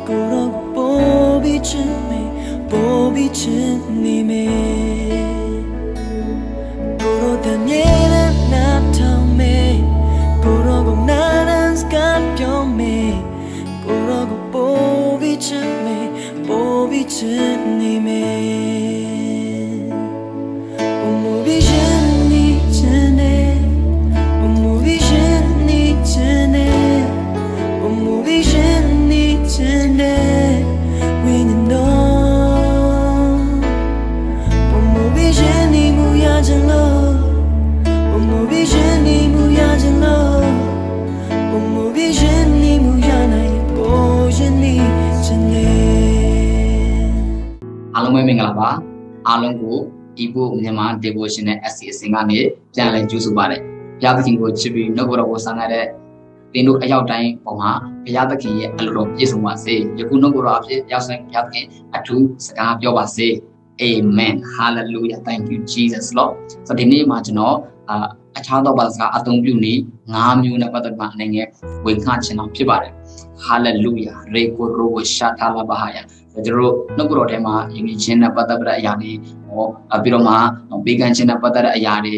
고로 보비치님의 고로 다니는 나타매 고로 나는 스카표매 고로 보비치님의 오모비신이 전에 오모비신이 전에 오모비신이 전에 위는 너 오모비신이 무야질러 오모비신이 무야질러 오모비신이 무야나이 보신이 전에 알롱의 맹가봐 알롱고 이부မြန်မာ devotional essay အစဉ်ကနေပြန်လဲကျူးစုပါတယ်ဘုရားသခင်ကိုချစ်ပြီးနှုတ်တော်ကိုဆံရတဲ့သင်တို့အရောက်တိုင်းပုံမှာဘုရားသခင်ရဲ့အလိုတော်ပြည့်စုံပါစေယခုနှုတ်တော်အဖြစ်ရောက်ဆိုင်ဘုရားသခင်အထူးစကားပြောပါစေ Amen Hallelujah Thank you Jesus Lord ဆိုတော့ဒီနေ့မှာကျွန်တော်အခြားသောဘာသာစကားအသုံးပြုနည်း၅မျိုးနဲ့ပတ်သက်မှအနေနဲ့ဝေငှချင်အောင်ဖြစ်ပါတယ် Hallelujah Reko Robo Shatala Bahaya ကျွန်တော်နှုတ်တော်ထဲမှာယဉ်ကျေးခြင်းနဲ့ပတ်သက်တဲ့အရာတွေပြီးတော့မှဘေးကန်းခြင်းနဲ့ပတ်သက်တဲ့အရာတွေ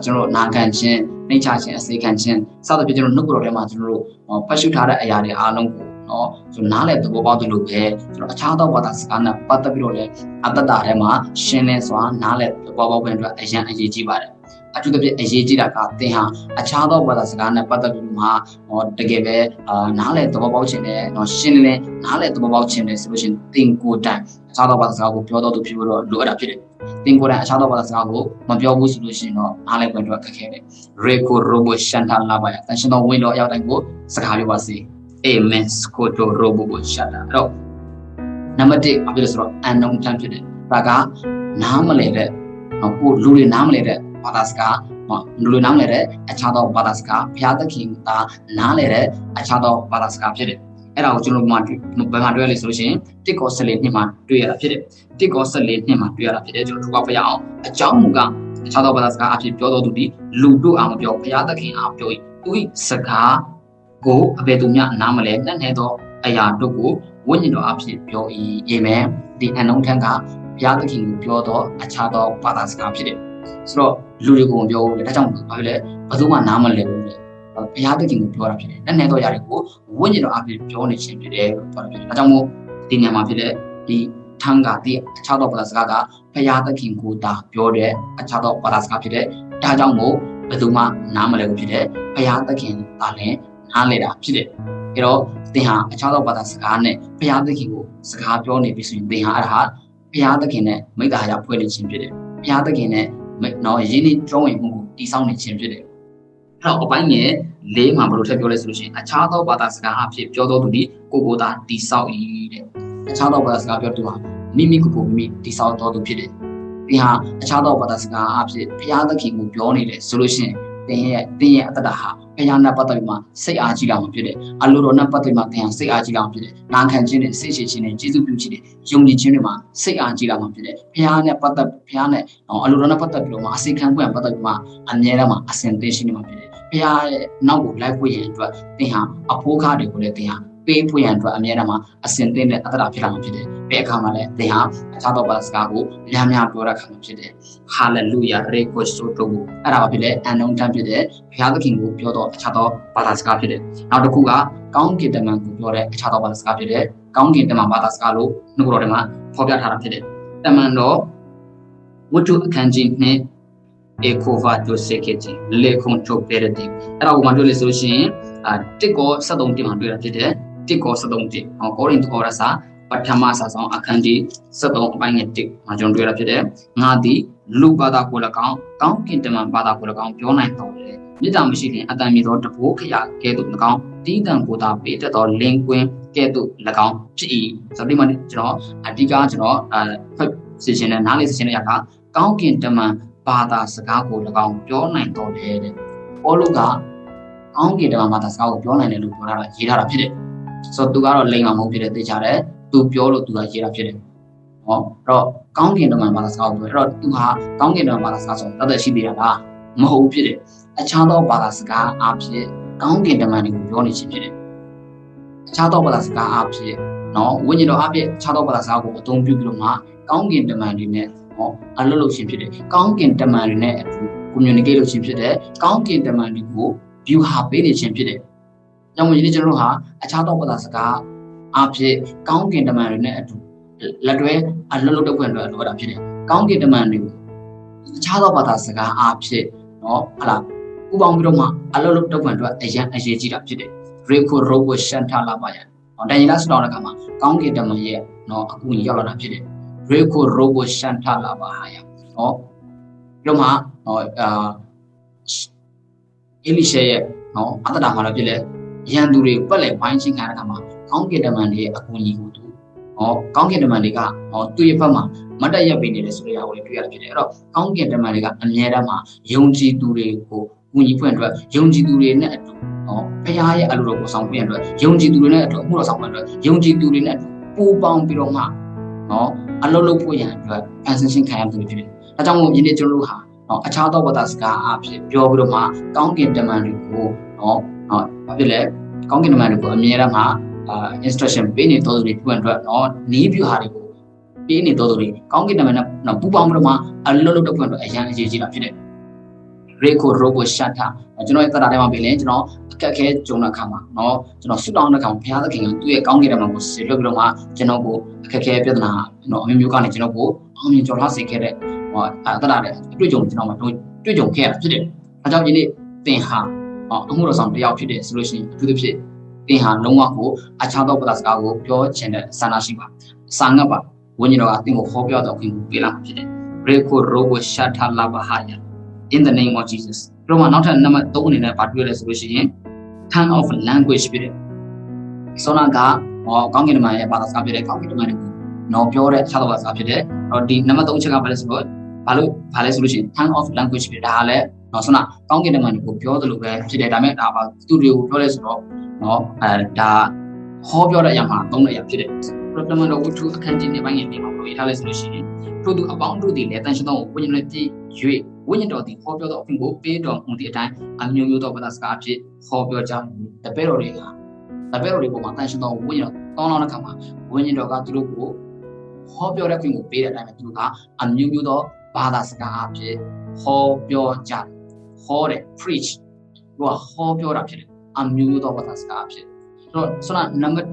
ကျွန်တော်နာခံခြင်းနှိမ့်ချခြင်းအစေခံခြင်းစသဖြင့်ကျွန်တော်နှုတ်တော်ထဲမှာကျွန်တော်ဖတ်ရှုထားတဲ့အရာတွေအားလုံးကိုနော်ကျွန်တော်နားလည်သဘောပေါက်သလိုပဲကျွန်တော်အခြားသောဘာသာစကားနဲ့ပတ်သက်ပြီးတော့လည်းအတ္တတာထဲမှာရှင်းလင်းစွာနားလည်သဘောပေါက်ခွင့်အတွက်အရင်အရေးကြီးပါတယ်အထူးသဖြင့်အရေးကြီးတာကသင်ဟာအခြားသောဘာသာစကားနဲ့ပတ်သက်ပြီးမှတကယ်ပဲနားလည်သဘောပေါက်ခြင်းနဲ့နော်ရှင်းလင်းနားလည်သဘောပေါက်ခြင်းနဲ့ဆိုလို့ရှိရင်သင်ကိုယ်တိုင်အခြားသောဘာသာစကားကိုပြောတော့သူဖြစ်လို့လိုအပ်တာဖြစ်တယ်သင်ကိုယ်တိုင်အခြားသောဘာသာစကားကိုမပြောဘူးဆိုလို့ရှိရင်တော့နားလည်ခွင့်အတွက်ခက်ခဲတယ် Reko Robo Shanta Labaya တန်ရှင်တော်ဝင်တော်ရောက်တိုင်းကိုစကားပြောပါစေ Amen Skoto Robo Shanta အဲ့တော့နံပါတ်1ဘာဖြစ်လဲဆိုတော့ unknown term ဖြစ်တယ်ဒါကနားမလည်တဲ့ကိုလူတွေနားမလည်တဲ့ဘာသာစကားလူတွေနားမလည်တဲ့အခြားသောဘာသာစကားဘုရားသခင်ကနားလည်တဲ့အခြားသောဘာသာစကားဖြစ်တယ်အဲ့ဒါကိုကျွန်တော်ဘယ်မှာတွေ့ရလဲဆိုလို့ရှိရင်တစ်ကော14နှစ်မှာတွေ့ရတာဖြစ်တယ်တစ်ကော14နှစ်မှာတွေ့ရတာဖြစ်တယ်ကျွန်တော်တို့ကဘုရားအောင်အကြောင်းမူကအခြားသောဘာသာစကားအဖြစ်ပြောတော်သူဒီလူတို့အောင်မပြောဘုရားသခင်အောင်ပြောသူ၏စကားကိုအဘယ်သူမျှနားမလဲနဲ့နဲ့သောအရာတို့ကိုဝိညာဉ်တော်အဖြစ်ပြော၏အာမင်ဒီအနှုံးထက်ကဘုရားသခင်ကိုပြောတော့အခြားသောဘာသာစကားဖြစ်တယ်ဆိုတော့လူတွေကိုပြောလို့ဒါကြောင့်ဘာဖြစ်လဲဘယ်သူမှနားမလည်ဘူးလေဘုရားသခင်ကိုပြောတာဖြစ်တယ်နဲ့နဲ့တော့ຢာတွေကိုဝိညာဉ်တော်အဖြစ်ပြောနေခြင်းဖြစ်တယ်လို့ပြောတာဖြစ်တယ်ဒါကြောင့်မို့ဒီနေရာမှာဖြစ်တဲ့ဒီထံကဒီအခြားသောဘာသာစကားကဘုရားသခင်ကိုတာပြောတဲ့အခြားသောဘာသာစကားဖြစ်တယ်ဒါကြောင့်မို့ဘယ်သူမှနားမလည်ဘူးဖြစ်တယ်ဘုရားသခင်ကလည်းနားလည်တာဖြစ်တယ်အဲ့တော့သင်ဟာအခြားသောဘာသာစကားနဲ့ဘုရားသခင်ကိုစကားပြောနေပြီဆိုရင်သင်ဟာအဲ့ဒါဘုရားသခင်နဲ့မိတ္တဟာယဖွဲ့နေခြင်းဖြစ်တယ်ဘုရားသခင်နဲ့နော်ယင်းနေတွန်းဝင်မှုကိုတည်ဆောက်နေခြင်းဖြစ်တယ်အဲ့တော့အပိုင်းငယ်၄မှာဘယ်လိုထည့်ပြောလဲဆိုလို့ရှိရင်အခြားသောဘာသာစကားအဖြစ်ပြောတော်သူဒီကိုယ်သာတည်ဆောက်၏တဲ့အခြားသောဘာသာစကားပြောသူဟာမိမိကိုမိမိတည်ဆောက်တော်သူဖြစ်တယ်သင်ဟာအခြားသောဘာသာစကားအဖြစ်ဘုရားသခင်ကိုပြောနေတယ်ဆိုလို့ရှိရင်သင်ရဲ့အတ္တဟာဘုရားနဲ့ပတ်သက်ပြီးမှစိတ်အားကြီးလာမှဖြစ်တယ်အလိုတော်နဲ့ပတ်သက်ပြီးမှသင်ဟာစိတ်အားကြီးလာမှဖြစ်တယ်နာခံခြင်းနဲ့စိတ်ရှိခြင်းနဲ့ကျေးဇူးပြုခြင်းနဲ့ယုံကြည်ခြင်းတွေမှာစိတ်အားကြီးလာမှဖြစ်တယ်ဘုရားနဲ့ပတ်သက်ဘုရားနဲ့အလိုတော်နဲ့ပတ်သက်ပြီးတော့မှအစိခံခွင့်ပတ်သက်ပြီးမှအမြဲတမ်းမှအစဉ်သိရှိနေမှဖြစ်တယ်ဘုရားရဲ့နောက်ကိုလိုက်ဖို့ရန်အတွက်သင်ဟာအဖိုးကားတွေကိုလည်းသင်ဟာပေးဖို့ရန်အတွက်အမြဲတမ်းမှအစဉ်သိတဲ့အတ္တဖြစ်လာမှဖြစ်တယ်ဘယ်အခါမှလည်းသင်ဟာအခြားသောဘာသာစကားကိုများများပြောရခါမှဖြစ်တယ် Hallelujah Reko Soto အဲ့ဒါဘာဖြစ်လဲ unknown term ဖြစ်တယ်ဘုရားသခင်ကိုပြောတော့အခြားသောဘာသာစကားဖြစ်တယ်နောက်တစ်ခုကကောင်းကင်တမန်ကိုပြောတဲ့အခြားသောဘာသာစကားဖြစ်တယ်ကောင်းကင်တမန်ဘာသာစကားလို့နှုတ်တော်ထဲမှာဖော်ပြထားတာဖြစ်တယ်တမန်တော်ဝတ္ထုအခန်းကြီးနဲ့Ekova Joseketi လေခုံချုပ်တဲ့တဲ့အဲ့ဒါကိုမှတွေ့လို့ဆိုရှင်တစ်ကော73တင်မှာတွေ့တာဖြစ်တယ်တစ်ကော73တင်ကောရိန္သုဩရစာပထမစာဆောင်အခန်းကြီး73အပိုင်းငယ်1မှာကျွန်တော်တွေ့တာဖြစ်တယ်ငါသည်လူဘာသာကို၎င်းကောင်းကင်တမန်ဘာသာကို၎င်းပြောနိုင်တော်လေမြစ်တာမရှိခင်အတန်မြေသောတဘိုးခရကဲ့သို့၎င်းတီးတံကိုသာပေးတတ်သောလင်းကွင်းကဲ့သို့၎င်းဖြစ်၏ဆိုတော့ဒီမှာကျွန်တော်အဓိကကျွန်တော်ဖတ်စီရှင်နဲ့နားလေးစီရှင်နဲ့ရတာကောင်းကင်တမန်ဘာသာစကားကို၎င်းပြောနိုင်တော်လေတဲ့ပေါလုကကောင်းကင်တမန်ဘာသာစကားကိုပြောနိုင်တယ်လို့ပြောတာရေးထားတာဖြစ်တယ်ဆိုတော့သူကတော့လိမ်မှာမဟုတ်ဖြစ်တယ်သိချတယ်သူပြောလို့သူကရေးတာဖြစ်တယ်ဟောအဲ့တော့ကောင်းကင်တမန်ဘာသာစကားကိုပြောအဲ့တော့သူဟာကောင်းကင်တမန်ဘာသာစကားဆိုတသက်ရှိသေးတာလားမဟုတ်ဖြစ်တယ်အခြားသောဘာသာစကားအဖြစ်ကောင်းကင်တမန်တွေကိုပြောနေခြင်းဖြစ်တယ်အခြားသောဘာသာစကားအဖြစ် နော်ဝိညာဉ်တော်အဖြစ်ခြားသောဘာသာစကားကိုအသုံးပြုပြီးတော့မှကောင်းကင်တမန်တွေနဲ့နော်အလုပ်လုပ်ခြင်းဖြစ်တယ်ကောင်းကင်တမန်တွေနဲ့အတူ communicate လုပ်ခြင်းဖြစ်တယ်ကောင်းကင်တမန်တွေကို view ဟာပေးနေခြင်းဖြစ်တယ်ကြောင့်မို့ဒီနေ့ကျွန်တော်တို့ဟာအခြားသောဘာသာစကားအဖြစ်ကောင်းကင်တမန်တွေနဲ့အတူလက်တွဲအလုပ်လုပ်တဲ့ဖွင့်အတွက်လိုအပ်တာဖြစ်တယ်ကောင်းကင်တမန်တွေကိုအခြားသောဘာသာစကားအဖြစ်နော်ဟလာပူပေါင်းပြီးတော့မှအလုပ်လုပ်တဲ့ဖွင့်အတွက်အရေးကြီးတာဖြစ်တယ် Reco Robo Shanta လာပါရတိုင်လာစတောင်းတဲ့အခါမှာကောင်းကင်တမန်ရဲ့နော်အကူအညီရောက်လာတာဖြစ်တယ် Reco Robo Shanta လာပါဟာရနော်ပြီးတော့မှနော်အလီရှေရဲ့နော်အတ္တတာမှာလည်းဖြစ်လေရန်သူတွေပတ်လေပိုင်းချင်းခံတဲ့အခါမှာကောင်းကင်တမန်တွေရဲ့အကူအညီကိုသူကောင်းကင်တမန်တွေကသူ့ရဲ့ဘက်မှာမတ်တက်ရက်ပေးနေတယ်ဆိုတဲ့အရာကိုတွေ့ရဖြစ်တယ်အဲ့တော့ကောင်းကင်တမန်တွေကအမြဲတမ်းမှာယုံကြည်သူတွေကိုကူညီဖွင့်အတွက်ယုံကြည်သူတွေနဲ့အတူဖခင်ရဲ့အလိုတော်ကိုဆောင်ဖွင့်အတွက်ယုံကြည်သူတွေနဲ့အတူအမှုတော်ဆောင်ဖွင့်အတွက်ယုံကြည်သူတွေနဲ့အတူပူပေါင်းပြီးတော့မှအလုပ်လုပ်ဖို့ရန်အတွက်အန်ဆင်ရှင်းခံရသူတွေဖြစ်တယ်ဒါကြောင့်မို့ယနေ့ကျွန်တော်တို့ဟာအခြားသောဘာသာစကားအဖြစ်ပြောပြီးတော့မှကောင်းကင်တမန်တွေကိုဘာဖြစ်လဲကောင်းကင်တမန်တွေကိုအမြဲတမ်းမှာinstruction ပေးနေတော်သူတွေပြုအတွက်နီးပြဟာတွေကိုပေးနေတော်သူတွေကောင်းကင်တမန်နဲ့ပူပေါင်းပြီးတော့မှအလုပ်လုပ်တဲ့ဖွင့်အတွက်အရန်အရေးကြီးတာဖြစ်တယ် Reco Robo Shanta ကျွန်တော်ရဲ့တရားထဲမှာပြင်လဲကျွန်တော်အခက်အခဲကြုံတဲ့အခါမှာကျွန်တော်ဆုတောင်းတဲ့အခါမှာဘုရားသခင်ကသူ့ရဲ့ကောင်းကင်တမန်ကိုဆေလွှတ်ပြီးတော့မှကျွန်တော်ကိုအခက်အခဲပြဿနာအမျိုးကနေကျွန်တော်ကိုအောင်မြင်ကျော်လွှားစေခဲ့တဲ့တရားတဲ့အတွေ့အကြုံကျွန်တော်မှာတွေ့ကြုံခဲ့ရတာဖြစ်တယ်။ဒါကြောင့်ဒီနေ့သင်ဟာအမှုတော်ဆောင်တစ်ယောက်ဖြစ်တယ်ဆိုလို့ရှိရင်အထူးသဖြင့်သင်ဟာလုံးဝကိုအခြားသောဘာသာစကားကိုပြောချင်တဲ့ဆန္ဒရှိပါစာငတ်ပါဝိညာဉ်တော်ကသင်ကိုဟောပြောတော်ခွင့်ပေးလာမှာဖြစ်တယ်။ Reco Robo Shanta Labahaya in the name of Jesus ပြောမှာနောက်ထပ်နံပါတ်3အနေနဲ့ဗာတွေ့ရလဲဆိုလို့ရှိရင် tongue of language ဖြစ်တယ်။ဆောနာကကောင်းကင်တမန်ရဲ့ဘာသာစကားဖြစ်တယ်ကောင်းကင်တမန်ကိုပြောတဲ့အခြားသောဘာသာစကားဖြစ်တယ်။ဒီနံပါတ်3ချက်ကဘာလဲဆိုတော့ဘာလဲဆိုလို့ရှိရင် tongue of language ဖြစ်တယ်ဒါကလည်းဆောနာကောင်းကင်တမန်ကိုပြောတယ်လို့ပဲဖြစ်တယ်ဒါပေမဲ့ဒါပါသူတွေကိုပြောလဲဆိုတော့ဒါဟောပြောတဲ့အရာမှာသုံးတဲ့အရာဖြစ်တယ်။ပရတမန်တော်ဝတ္ထုအခန်းကြီးနဲ့ပိုင်းငယ်ဒီမှာပြောထားလဲဆိုလို့ရှိရင်ထို့သူအပေါင်းတို့သည်လည်းတန်ရှင်းသောဝိညာဉ်နဲ့ပြည့်၍ဝိညာဉ်တော်သည်ဟောပြောသောအဖြစ်ကိုပေးတော်မူသည့်အတိုင်းအမျိုးမျိုးသောဘာသာစကားအဖြစ်ဟောပြောကြမည်တပည့်တော်တွေပေါ်မှာတန်ရှင်းသောဝိညာဉ်တော်တောင်းလောင်းတဲ့အခါမှာဝိညာဉ်တော်ကသူတို့ကိုဟောပြောတဲ့အဖြစ်ကိုပေးတဲ့အတိုင်းပဲသူတို့ကအမျိုးမျိုးသောဘာသာစကားအဖြစ်ဟောပြောကြတယ်ဟောတယ် preach သူကဟောပြောတာဖြစ်တယ်အမျိုးမျိုးသောဘာသာစကားအဖြစ်ဆိုတော့နံပါတ်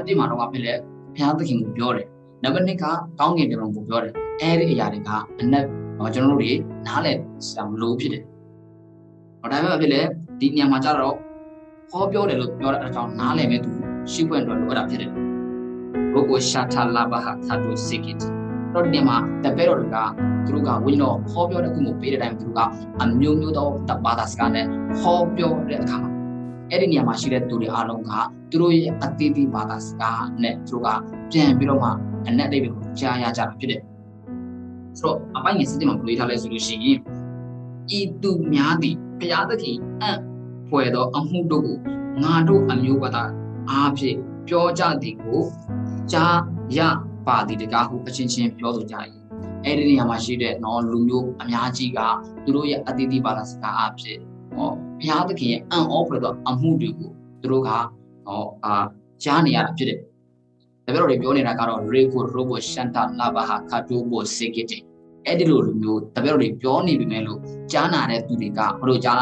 1မှာတော့ဖြစ်လေဘုရားသခင်ကိုပြောတယ်နံပါတ်2ကကောင်းကင်တမန်ကိုပြောတယ်အဲ့ဒီအရာတွေကအနက်ကျွန်တော်တို့တွေနားလည်မလို့ဖြစ်တယ်။ဒါပေမဲ့ဖြစ်လေဒီနေရာမှာကျတော့ဟောပြောတယ်လို့ပြောတဲ့အကြောင်းနားလည်မဲ့သူရှိခွင့်တော့လိုအပ်တာဖြစ်တယ်။ Robo Shanta Labaha Tato Sikit တော့ဒီနေရာမှာတပည့်တော်တွေကသူတို့ကဝိညာဉ်တော်ဟောပြောတဲ့ခုကိုပေးတဲ့အတိုင်းသူတို့ကအမျိုးမျိုးသောဘာသာစကားနဲ့ဟောပြောတဲ့အခါမှာအဲ့ဒီနေရာမှာရှိတဲ့သူတွေအားလုံးကသူတို့ရဲ့အသေးသေးဘာသာစကားနဲ့သူတို့ကပြန်ပြီးတော့မှအနက်လေးကိုကြားရကြတာဖြစ်တယ်။ဆိုတော့အပိုင်းငယ်စစ်တင်မှာပြောထားလဲဆိုလို့ရှိရင်ဤသူများသည်ဘုရားသခင်ဖွယ်သောအမှုတို့ကိုငါတို့အမျိုးဘာသာအားဖြင့်ပြောကြသည်ကိုကြားရပါသည်တကားဟုအချင်းချင်းပြောဆိုကြ၏အဲ့ဒီနေရာမှာရှိတဲ့လူမျိုးအများကြီးကသူတို့ရဲ့အတိအသီးဘာသာစကားအားဖြင့်ဘုရားသခင်ရဲ့အံ့ဩဖွယ်သောအမှုတွေကိုသူတို့ကကြားနေရတာဖြစ်တယ်တပည့်တော်တွေပြောနေတာကတော့ Reco Robo Shanta Labaha Katobo Sekete အဲ့ဒီလိုမျိုးတပည့်တော်တွေပြောနေပြီမဲ့လို့ကြားနာတဲ့သူတွေကဘလို့ကြာ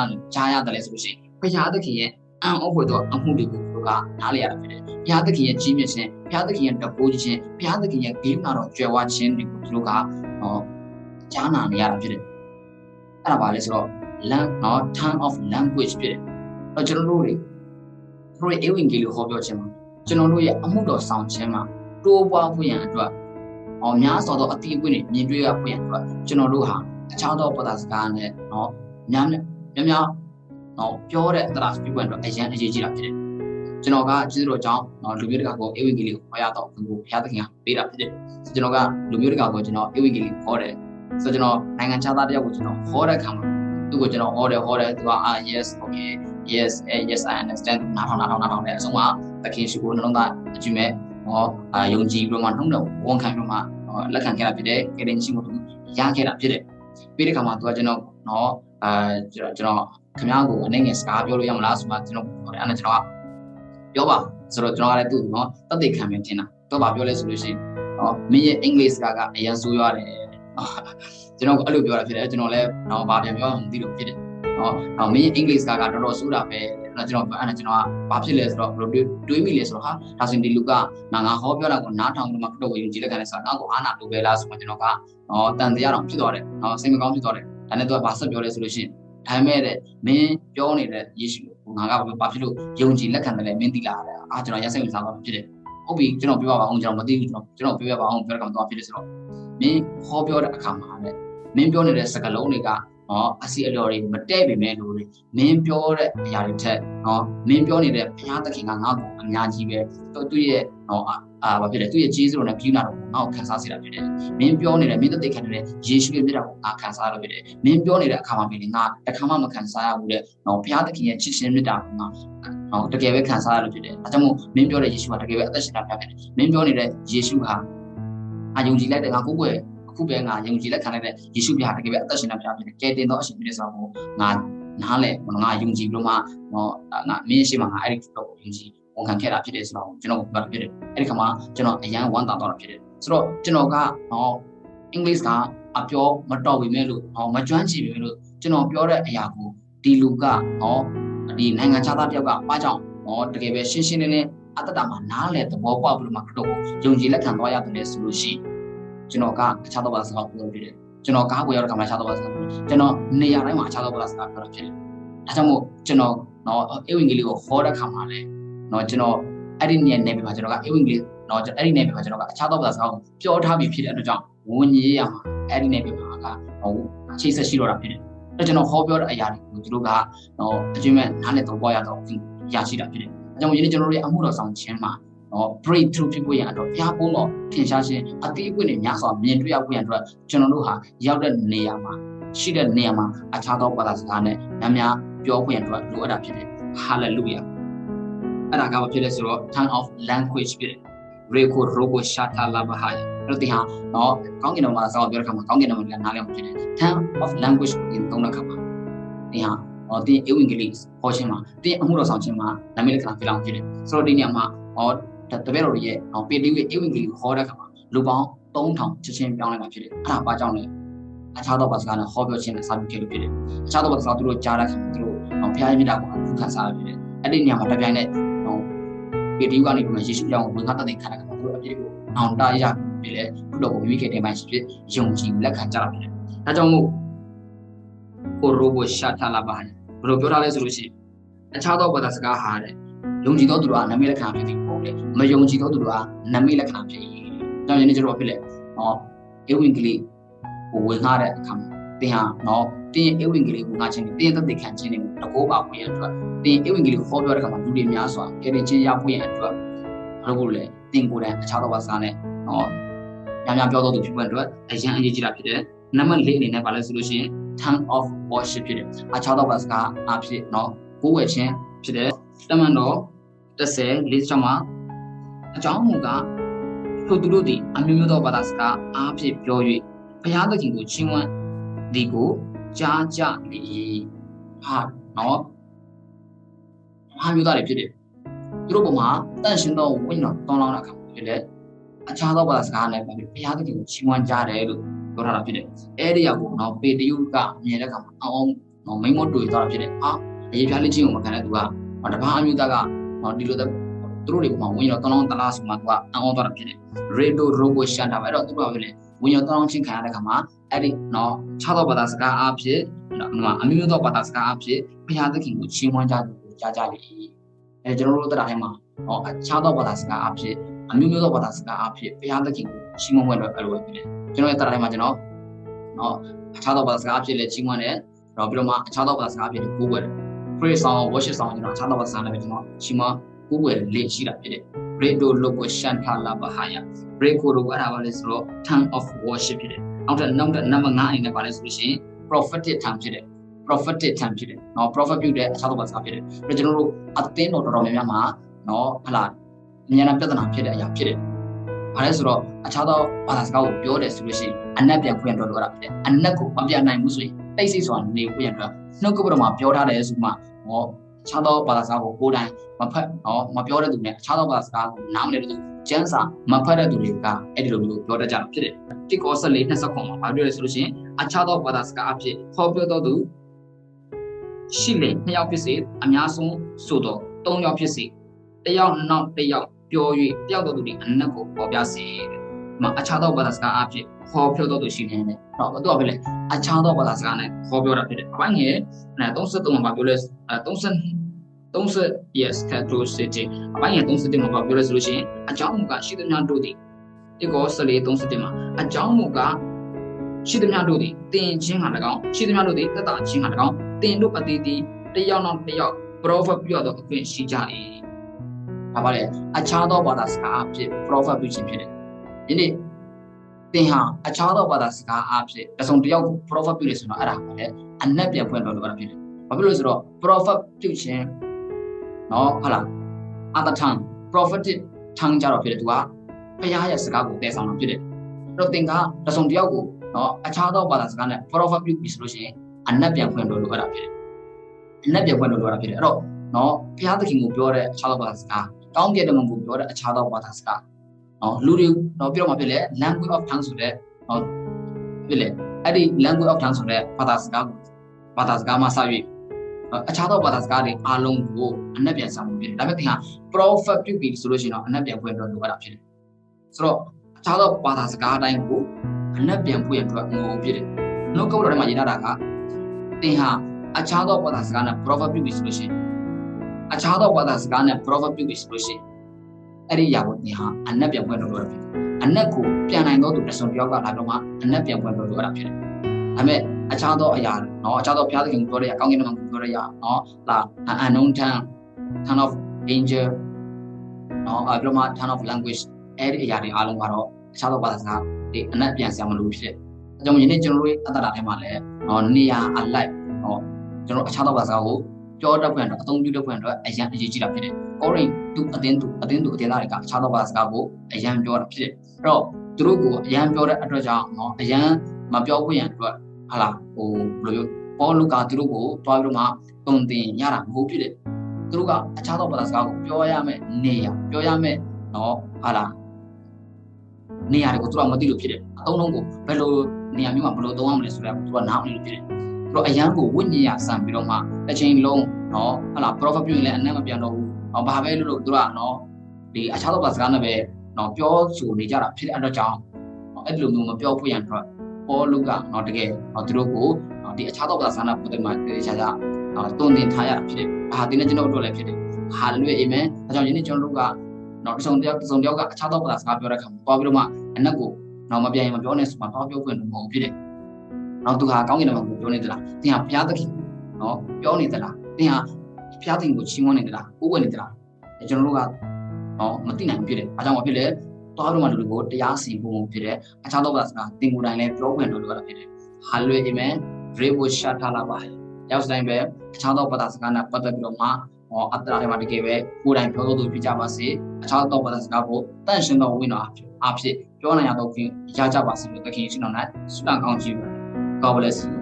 းရတယ်လဲဆိုလို့ရှိရင်ဘုရားသခင်ရဲ့အံ့ဩဖွယ်သောအမှုတွေကိုသူတို့ကနားလည်ရတာဖြစ်တယ်ဘုရားသခင်ရဲ့ကြီးမြတ်ခြင်းဘုရားသခင်ရဲ့တပိုးခြင်းဘုရားသခင်ရဲ့ဂိမ်းနာတော်ကြွယ်ဝခြင်းတွေကိုသူတို့ကကြားနာနေရတာဖြစ်တယ်အဲ့ဒါပါလဲဆိုတော့ tongue of language ဖြစ်တယ်ကျွန်တော်တို့တွေဧဝံဂေလိဟောပြောခြင်းမှာကျွန်တော်တို့ရဲ့အမှုတော်ဆောင်ခြင်းမှာတိုးပွားဖို့ရန်အတွက်များစွာသောအသီးအပွင့်တွေမြင်တွေ့ရဖို့ရန်အတွက်ကျွန်တော်တို့ဟာအခြားသောဘာသာစကားနဲ့များပြောတဲ့အတရာစပီးပွင့်တော့အရင်အရေးကြီးတာဖြစ်တယ်ကျွန်တော်ကကျေးဇူးတော်ကြောင့်လူမျိုးတကာကိုဧဝံဂေလိကိုဟောရတော့ဘုရားသခင်ကပေးတာဖြစ်တယ်ကျွန်တော်ကလူမျိုးတကာကိုကျွန်တော်ဧဝံဂေလိဟောတယ်ဆိုကျွန်တော်နိုင်ငံခြားသားတယောက်ကိုကျွန်တော်ဟောတဲ့အခါမှာသူ့ကိုကျွန်တော်ဟောတယ်သူကyes okay yes I understand နားထောင်တယ်အဆုံးမှာသခင်ရှိခိုးနှလုံးသားအကျဉ်းမဲ့ယုံကြည်ပြီးမှနှုတ်တော်ဝန်ခံပြီးမှလက်ခံခဲ့တာဖြစ်တယ်ကယ်တင်ခြင်းကိုရခဲ့တာဖြစ်တယ်ပြီးတဲ့အခါမှာသူကကျွန်တော်ကျွန်တော်ခင်ဗျားကိုအနေငယ်စကားပြောလို့ရမလားဆိုမှကျွန်တော်အဲ့ဒါကျွန်တော်ကပြောပါဆိုတော့ကျွန်တော်ကလည်းသူ့တက်သိခံမြင်တင်တာ တော့ဘာပြောလဲဆိုလို့ရှိရင်မင်းရဲ့ English ကအရင်ဆိုရတယ်ကျွန်တော်အဲ့လိုပြောတာဖြစ်တယ်ကျွန်တော်လည်းဘာပြန်ပြောမှမသိလို့ဖြစ်တယ်မင်းရဲ့ English ကတော်တော်ဆိုးတာပဲကျွန်တော်အဲ့ဒါကျွန်တော်ကဘာဖြစ်လဲဆိုတော့ဘယ်လိုတွေးမိလဲဆိုတော့ဟာဒါဆိုရင်ဒီလူကငါဟောပြောတာကိုနားထောင်လို့မှတော့ဝင်ကြည့်လက်ခံလဲဆိုတော့ငါ့ကိုအားနာလို့ပဲလားဆိုတော့ကျွန်တော်ကတန်တရားတော်ဖြစ်သွားတယ်စိတ်မကောင်းဖြစ်သွားတယ်ဒါနဲ့တော့ဘာဆက်ပြောလဲဆိုလို့ရှိရင်ဒါပေမဲ့မင်းပြောနေတဲ့ယေရှုကိုငါကဘာဖြစ်လို့ယုံကြည်လက်ခံတယ်လဲမင်းသိလာတယ်ကျွန်တော်ရက်စိတ်ဝင်စားသွားဖြစ်တယ်ဟုတ်ပြီကျွန်တော်ပြောပါအောင်ကျွန်တော်မသိဘူးကျွန်တော်ပြောပြပါအောင်ပြောရကောင်တော့ဖြစ်တယ်ဆိုတော့မင်းဟောပြောတဲ့အခါမှာလည်းမင်းပြောနေတဲ့စကားလုံးတွေကအစီအလော်တွေမတည့်ပေမဲ့လို့မင်းပြောတဲ့အရာတွေထက်မင်းပြောနေတဲ့ဘုရားသခင်ကငါ့ကိုအများကြီးပဲသူ့ရဲ့ဘာဖြစ်လဲသူ့ရဲ့ဂျေဇုတော်နဲ့ပြည်နာတော်ကိုငါ့ကိုခံစားစေတာဖြစ်တယ်မင်းပြောနေတဲ့မင်းသက်ခံနေတဲ့ယေရှုရဲ့မြတ်တာကိုငါခံစားရလို့ဖြစ်တယ်မင်းပြောနေတဲ့အခါမှာမင်းငါတစ်ခါမှမခံစားရဘူးတဲ့ဘုရားသခင်ရဲ့ချစ်ခြင်းမြတ်တာကိုငါတကယ်ပဲခံစားရလို့ဖြစ်တယ်အဲကြောင့်မို့မင်းပြောတဲ့ယေရှုကတကယ်ပဲအသက်ရှင်တာဖြစ်တယ်မင်းပြောနေတဲ့ယေရှုဟာယုံကြည်လိုက်တဲ့ငါကိုယ်ကိုအခုပဲငါယုံကြည်လက်ခံလိုက်တဲ့ယေရှုပြဟာတကယ်ပဲအသက်ရှင်တာဖြစ်တယ်ကယ်တင်သောအရှင်ဖြစ်တဲ့ဆိုတော့ငါနားလဲငါယုံကြည်ပြီးတော့မှငါမင်းရှိမှငါအဲ့ဒီတော့ယုံကြည်ဝန်ခံခဲ့တာဖြစ်တယ်ဆိုတော့ကျွန်တော်ပြောဖြစ်တယ်အဲ့ဒီခါမှာကျွန်တော်အရန်ဝမ်းသာတော့တာဖြစ်တယ်ဆိုတော့ကျွန်တော်ကအင်္ဂလိပ်ကအပြောမတော်ပြီမဲ့လို့မကျွမ်းကျင်ပြီမဲ့လို့ကျွန်တော်ပြောတဲ့အရာကိုဒီလူကဒီနိုင်ငံခြားသားတယောက်ကအားကြောင့်တကယ်ပဲရှင်းရှင်းလင်းလင်းအတ္တမှာနားလဲသဘောပေါက်ပြီးတော့မှတော့ယုံကြည်လက်ခံသွားရတယ်ဆိုလို့ရှိကျွန်တော်ကအခြားသောဘာသာစကားပြောဖြစ်တယ်ကျွန်တော်ကားကိုရောက်တဲ့ခါမှာအခြားသောဘာသာစကားကျွန်တော်နေရာတိုင်းမှာအခြားသောဘာသာစကားပြောတာဖြစ်တယ်ဒါကြောင့်မို့ကျွန်တော်အေဝံဂေလိကိုဟောတဲ့ခါမှာလည်းကျွန်တော်အဲ့ဒီနေပြည်မှာကျွန်တော်ကအေဝံဂေလိအဲ့ဒီနေပြည်မှာကျွန်တော်ကအခြားသောဘာသာစကားကိုပြောထားပြီးဖြစ်တဲ့အတွက်ကြောင့်ဝန်ကြီးရမှာအဲ့ဒီနေပြည်မှာချိတ်ဆက်ရှိတော့တာဖြစ်တယ်အဲ့ကျွန်တော်ဟောပြောတဲ့အရာတွေကိုသူတို့ကအကျွမ်းမဲ့နားနဲ့တော့ပေါ်ရတော့ရရှိတာဖြစ်တယ်ဒါကြောင့်ယနေ့ကျွန်တော်တို့ရဲ့အမှုတော်ဆောင်ခြင်းမှာbreak through ဖြစ်ဖို့ရတော့ဘုရားပုံတော်ထင်ရှားခြင်းအသေးအကွင့်တွေများစွာမြင်တွေ့ရဖို့ရတော့ကျွန်တော်တို့ဟာရောက်တဲ့နေရာမှာရှိတဲ့နေရာမှာအခြားသောဘာသာစကားနဲ့များပြောဖို့ရတော့လိုအပ်တာဖြစ်တယ် hallelujah အဲ့ဒါကဘာဖြစ်လဲဆိုတော့ tongue of language ဖြစ်တယ် reko robo shata labahaya အဲ့ဒီဟာကောင်းကင်တော်မှာစကားပြောတဲ့အခါမှာကောင်းကင်တော်မှာနားလည်မှုဖြစ်တယ် tongue of language ကိုသုံးတဲ့အခါမှာဒီဟာတင်းဧဝံဂေလိဟောခြင်းမှာတင်းအမှုတော်ဆောင်ခြင်းမှာနာမည်လက္ခဏာပြလောင်ဖြစ်တယ်ဆိုတော့ဒီနေရာမှာတပည့်တော်ရဲ့ပေတရုရဲ့ဧဝံဂေလိကိုဟောတဲ့အခါမှာလူပေါင်း3000ချက်ချင်းပြောင်းလိုက်မှာဖြစ်တယ်အဲ့ဒါဘာကြောင့်လဲအခြားသောဘာသာစကားနဲ့ဟောပြောခြင်းနဲ့စာပြီးခဲ့လို့ဖြစ်တယ်အခြားသောဘာသာစကားသူတို့ကြားတဲ့အခါမှာသူတို့ဘုရားရဲ့မြတ်တာကိုအခုခံစားရဖြစ်တယ်အဲ့ဒီနေရာမှာတပြိုင်နက်ပေတရုကနေပြီးယေရှုကြောင့်ဝန်ခံတတ်တဲ့ခါကသူတို့အပြည့်ကိုအောင်တရပြီးလေဘုတော်ကိုမိမိခဲ့တဲ့ပိုင်းရှိဖြစ်ယုံကြည်လက်ခံကြတာဖြစ်တယ်ဒါကြောင့်မို့ကိုရိုဘိုရှာထလာပါဘယ်လိုပြောထားလဲဆိုလို့ရှိရင်အခြားသောဘာသာစကားဟာတဲ့ယုံကြည်သောသူတို့ကနာမည်လက္ခဏာဖြစ်တယ်ပေါ့လေမယုံကြည်သောသူတို့ကနာမည်လက္ခဏာဖြစ်တယ်။ကြောင့်ယနေ့ကျွန်တော်ဖြစ်လေဧဝံဂေလိကိုဝင်လာတဲ့အခါမှာတင်ဟာတင်းဧဝံဂေလိကိုငါချင်းတင်းသက်သေခံခြင်းတွေကိုတကောပါဖွင့်ရအတွက်တင်းဧဝံဂေလိကိုဟောပြောတဲ့အခါမှာလူတွေများစွာကယ်တင်ခြင်းရဖွင့်ရအတွက်ဘာလို့လဲတင်းကိုယ်တိုင်အခြားသောဘာသာစကားနဲ့များပြောသောသူဖြစ်ဖို့အတွက်အရန်အရေးကြီးတာဖြစ်တယ်။နံပါတ်၄အနေနဲ့ဘာလဲဆိုလို့ရှိရင် tongue of worship ဖြစ်တယ်။အခြားသောဘာသာစကားအဖြစ်ကိုယ်ဝယ်ခြင်းဖြစ်တယ်တမန်တော်10:46မှာအကြောင်းမူကားထိုသူတို့သည်အမျိုးမျိုးသောဘာသာစကားအားဖြင့်ပြော၍ဘုရားသခင်ကိုချီးမွမ်းသည်ကိုကြားကြ၏ဟာမျိုးသားတွေဖြစ်တယ်သူတို့ပေါ်မှာတန့်ရှင်းသောဝိညာဉ်တော်တောင်းလောင်းတာဖြစ်တယ်အခြားသောဘာသာစကားနဲ့ဘုရားသခင်ကိုချီးမွမ်းကြတယ်လို့ပြောထားတာဖြစ်တယ်အဲ့ဒီရောက်ကိုပေတရုကမြင်တဲ့အခါမှာမိမ့်မတွေ့သွားတာဖြစ်တယ်အရေးပြားလေးချင်းကိုမခံတဲ့သူကတပားအမျိုးသားကဒီလိုသူတို့တွေမှာဝိညာဉ်တော်တောင်းတလားဆိုမှသူကအံ့ဩသွားတာဖြစ်တယ်ရေဒိုရိုဘိုရှန်တာပဲတော့သူတို့ကလည်းဝိညာဉ်တောင်းချင်းခံရတဲ့အခါမှာအဲ့ဒီခြားသောဘာသာစကားအဖြစ်အမျိုးသောဘာသာစကားအဖြစ်ဘုရားသခင်ကိုချီးမွမ်းကြတယ်ကြားကြပြီကျွန်တော်တို့တရားထဲမှာခြားသောဘာသာစကားအဖြစ်အမျိုးမျိုးသောဘာသာစကားအဖြစ်ဘုရားသခင်ကိုချီးမွမ်းလို့အဲ့လိုပဲဖြစ်တယ်ကျွန်တော်ရဲ့တရားထဲမှာကျွန်တော်အခြားသောဘာသာစကားအဖြစ်လည်းချီးမွမ်းတယ်ပြီးတော့မှအခြားသောဘာသာစကားအဖြစ်ကိုးကွယ်တယ် praise song worship song ကျွန်တော်အခြားသောဘာသာစကားနဲ့ပဲကျွန်တော်ချီးမွမ်းကိုးကွယ်လေ့ရှိတာဖြစ်တယ် redo logo shantala bahaya break ကိုတော့အဲ့ဒါပါလဲဆိုတော့ tongue of worship ဖြစ်တယ်နောက်နံပါတ်5အနေနဲ့ပါလဲဆိုလို့ရှိရင် prophetic tongue ဖြစ်တယ် prophetic tongue ဖြစ်တယ်prophet ပြုတဲ့အခြားသောဘာသာစကားဖြစ်တယ်ပြီးတော့ကျွန်တော်တို့အသင်းတော်တော်များများမှာဟလာဉာဏ်ပြဿနာဖြစ်တဲ့အရာဖြစ်တယ်ဘာလဲဆိုတော့အခြားသောဘာသာစကားကိုပြောတယ်ဆိုလို့ရှိရင်အနက်ပြန်ဖွင့်တော့လို့ရတာဖြစ်တယ်အနက်ကိုမပြနိုင်ဘူးဆိုရင်တိတ်ဆိတ်စွာနေဖွင့်ရတော့နှုတ်ကပတော်မှာပြောထားတယ်ဆိုမှအခြားသောဘာသာစကားကိုကိုယ်တိုင်မဖတ်မပြောတဲ့သူနဲ့အခြားသောဘာသာစကားကိုနားမလည်တဲ့သူ ကျန်းစာမဖတ်တဲ့သူတွေကအဲ့ဒီလိုမျိုးပြောတတ်ကြတာဖြစ်တယ်တိကော14 20ခွန်မှာဘာပြောလဲဆိုလို့ရှိရင်အခြားသောဘာသာစကားအဖြစ်ဟောပြောတော်သူရှိလေ2ယောက်ဖြစ်စေအများဆုံးဆိုတော့3ယောက်ဖြစ်စေတယောက်နောက်တယောက်ပြော၍တယောက်တော်သူဒီအနက်ကိုပေါ်ပြစေမအခြားသောဘာသာစကားအဖြစ်ဟောပြောတော်သူရှိနေတယ်တော့တော့ပဲလေအခြားသောဘာသာစကားနဲ့ဟောပြောတာဖြစ်တယ်အပိုင်းငယ်33မှာပြောလဲ30 yes capacity အပိုင်းငယ်37မှာပြောလဲဆိုလို့ရှိရင်အကြောင်းမူကရှိသမျှတို့သည်ဒီကော14 37မှာအကြောင်းမူကရှိသမျှတို့သည်တင်ချင်းဟာ၎င်းရှိသမျှတို့သည်တတချင်းဟာ၎င်းတင်တို့အသေးသေးတယောက်နောက်တယောက် prophet ပြုရသောအခွင့်ရှိကြ၏ဒါပါလေအခြားသောဘာသာစကားအဖြစ် prophet ပြုခြင်းဖြစ်တယ်ဒီနေ့သင်ဟာအခြားသောဘာသာစကားအဖြစ်တစုံတယောက်ကို prophet ပြုတယ်ဆိုတော့အဲ့ဒါကလည်းအနက်ပြန်ဖွင့်တော်လို့ရတာဖြစ်တယ်ဘာဖြစ်လို့ဆိုတော့ prophet ပြုခြင်းနော်ဟုတ်လားအတထံ prophetic ထံကြတော့ဖြစ်တယ်သူကဘုရားရဲ့စကားကိုတည်ဆောင်တာဖြစ်တယ်အဲ့တော့သင်ကတစုံတယောက်ကိုနော်အခြားသောဘာသာစကားနဲ့ prophet ပြုပြီဆိုလို့ရှိရင်အနက်ပြန်ဖွင့်တော်လို့ရတာဖြစ်တယ်အနက်ပြန်ဖွင့်တော်လို့ရတာဖြစ်တယ်အဲ့တော့နော်ဘုရားသခင်ကိုပြောတဲ့အခြားသောဘာသာစကားကောင်းကင်တမန်ကိုပြောတဲ့အခြားသောဘာသာစကားနော်လူတွေတော့ပြောမှဖြစ်လေ language of tongue ဆိုတဲ့နော်ဖြစ်လေအဲ့ဒီ language of tongue ဆိုတဲ့ဘာသာစကားမှာစ၍အခြားသောဘာသာစကားတွေအားလုံးကိုအနက်ပြန်ဆောင်မှုဖြစ်တယ်ဒါပေမဲ့သင်ဟာ prophet ပြုပြီဆိုလို့ရှိရင်တော့အနက်ပြန်ဖွင့်တော်လို့ရတာဖြစ်တယ်ဆိုတော့အခြားသောဘာသာစကားအတိုင်းကိုအနက်ပြန်ဖွင့်ရအတွက်ငိုဖြစ်တယ်နှုတ်ကပတော်ထဲမှာရေးထားတာကသင်ဟာအခြားသောဘာသာစကားနဲ့ prophet ပြုပြီဆိုလို့ရှိရင်အခြားသောဘာသာစကားနဲ့ prophet ပြုပြီဆိုလို့ရှိရင်အဲ့ဒီအရာကိုသင်ဟာအနက်ပြန်ဖွင့်တော်လို့ရဖြစ်တယ်အနက်ကိုပြန်နိုင်သောသူတစ်စုံတစ်ယောက်ကလာတော့မှအနက်ပြန်ဖွင့်တော်လို့ရတာဖြစ်တယ်ဒါပေမဲ့အခြားသောအရာနော်အခြားသောဘုရားသခင်ပြောတဲ့အကောင်းကင်ဘုံကိုပြောတဲ့အရာနော်လာ unknown tongue of danger နော်ပြီးတော့မှ tongue of language အဲ့ဒီအရာတွေအားလုံးကတော့အခြားသောဘာသာစကားတွေအနက်ပြန်ဆရာမလို့ဖြစ်တယ်အဲကြောင့်ယနေ့ကျွန်တော်တို့အတ္တတာထဲမှာလည်းနော်နေရာအလိုက်နော်ကျွန်တော်အခြားသောဘာသာစကားကိုပြောတတ်ဖွင့်တော့အသုံးပြုတတ်ဖွင့်တော့အရင်အရေးကြီးတာဖြစ်တယ်ကိုရိသူအတင်းသူသားတွေကအခြားသောဘာသာစကားကိုအရင်ပြောတာဖြစ်တယ်အဲ့တော့သူတို့ကိုအရင်ပြောတဲ့အတွက်ကြောင့်နော်အရင်မပြောဖို့ရန်အတွက်ဟာလာဟိုဘယ်လိုပေါ်လူကသူတို့ကိုတွားပြီးတော့မှတုံတင်ရတာမဟုတ်ဖြစ်တယ်သူတို့ကအခြားသောဘာသာစကားကိုပြောရမယ်နေရပြောရမယ်နော်ဟာလာနေရာတွေကိုသူတို့မသိလို့ဖြစ်တယ်အသုံးလုံးကိုဘယ်လိုနေရာမျိုးမှာဘယ်လိုသုံးရမလဲဆိုတော့သူကနားမလည်လို့ဖြစ်တယ်သူတို့အရန်ကိုဝိညာဉ်ရဆန်ပြီးတော့မှတစ်ချိန်လုံးနော်ဟာလာ prophet ပြုရင်လည်းအနက်မပြန်တော့ဘူးနော်ဘာပဲလို့သူကနော်ဒီအခြားသောဘာသာစကားနဲ့ပဲနော်ပြောဆိုနေကြတာဖြစ်တဲ့အတွက်ကြောင့်အဲ့ဒီလိုမျိုးမပြောဖို့ရန်အတွက်ပေါ်လူကနော်တကယ်နော်သူတို့ကိုဒီအခြားသောဘာသာစကားနဲ့ပတ်သက်မှတေချာတွန်းတင်ထားရတာဖြစ်တယ်ဘာတင်နေကျွန်တော်တို့လည်းဖြစ်တယ်ဟာလေလုယာအာမင်အဲကြောင့်ယနေ့ကျွန်တော်တို့ကနော်တစုံတယောက်ကအခြားသောဘာသာစကားပြောတဲ့အခါမှာတွားပြီးတော့မှအနက်ကိုနော်မပြန်ရင်မပြောနဲ့ဆိုမှတွားပြောခွင့်မဟုတ်ဖြစ်တယ်နော်သူဟာကောင်းကင်ဘုံကိုပြောနေသလားသင်ဟာဘုရားသခင်နော်ပြောနေသလားသင်ဟာဘုရားသခင်ကိုချီးမွမ်းနေသလားကိုးကွယ်နေသလားကျွန်တော်တို့ကနော်မသိနိုင်ဘူးဖြစ်တယ်အဲကြောင့်မဖြစ်လေတွားပြီးမှလူတွေကိုတရားစီရင်ဖို့ဖြစ်တယ်အခြားသောဘာသာစကားသင်ကိုယ်တိုင်လည်းပြောခွင့်လို့ရတာဖြစ်တယ်ဟာလေလုယာအာမင်ရေဝရှာထားလာပါရောက်တိုင်းပဲအခြားသောဘာသာစကားနဲ့ပတ်သက်ပြီးတော့မှအတ္တထဲမှာတကယ်ပဲကိုယ်တိုင်ပြောလို့ဖြစ်ကြပါစေအခြားသောဘာသာစကားကိုတန့်ရှင်းသောဝိညာဉ်အဖြစ်ပြောနိုင်ရတော့ခင်ရကြပါစေလို့သခင်ရှင်တော်၌ဆုတောင်းကောင်းချီးပါတယ် God bless you